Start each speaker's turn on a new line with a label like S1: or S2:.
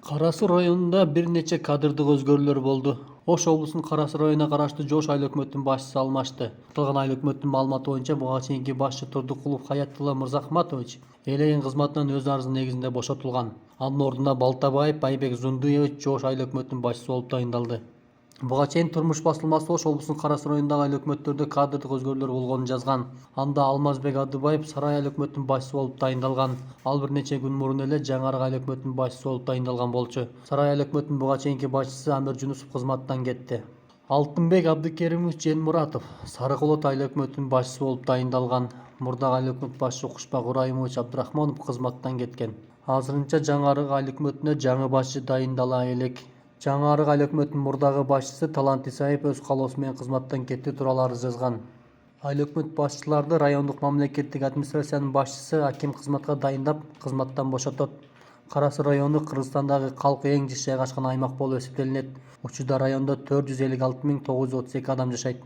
S1: Кара Суу районунда бир нече кадрлык өзгөрүүлөр болду. Ош облусунун Кара Суу районуна караштуу Жош айыл өкмөтүнүн башчысы алмашты. Аталган айыл өкмөтүнүн маалыматы боюнча буга чейинки башчы Турдукулов Хаятулла Мырзахматович ээлеген кызматынан өз арызы негизинде бошотулган. Анын ордуна Балтабаев Байбек Зундуевич Жош айыл өкмөтүнүн башчысы болуп тайындалды. Буга чейин Турмуш басылмасы Ош облусунун Кара Суу районундагы айыл өкмөттөрдө кадрлык өзгөрүүлөр болгонун жазган. Анда Алмазбек Адыбаев Сарай айыл өкмөтүнүн башчысы болуп тайындалган. Ал бир нече күн мурун эле Жаңы Арак айыл өкмөтүнүн башчысы болуп тайындалган болчу. Сарай айыл өкмөтүнүн буга чейинки башчысы Амир Жунусов кызматтан кетти. Алтынбек Абдыкеримович Жээнмуратов Сары Колот айыл өкмөтүнүн башчысы болуп тайындалган. Мурдагы айыл өкмөт башчысы Кушпак Урайымович Абдрахманов кызматтан кеткен. Азырынча Жаңы Арак айыл өкмөтүнө жаңы башчы дайындала элек. Жаңы Арак айыл өкмөтүнүн мурдагы башчысы Талант Исаев өз каалоосу менен кызматтан кетти тууралуу арыз жазган. Айыл өкмөт башчыларды райондук мамлекеттик администрациянын башчысы аким кызматка дайындап, кызматтан бошотот. Кара Суу району Кыргызстандагы калкы эң жыш жайгашкан аймак болуп эсептелинет. Учурда райондо 456.932 адам жашайт.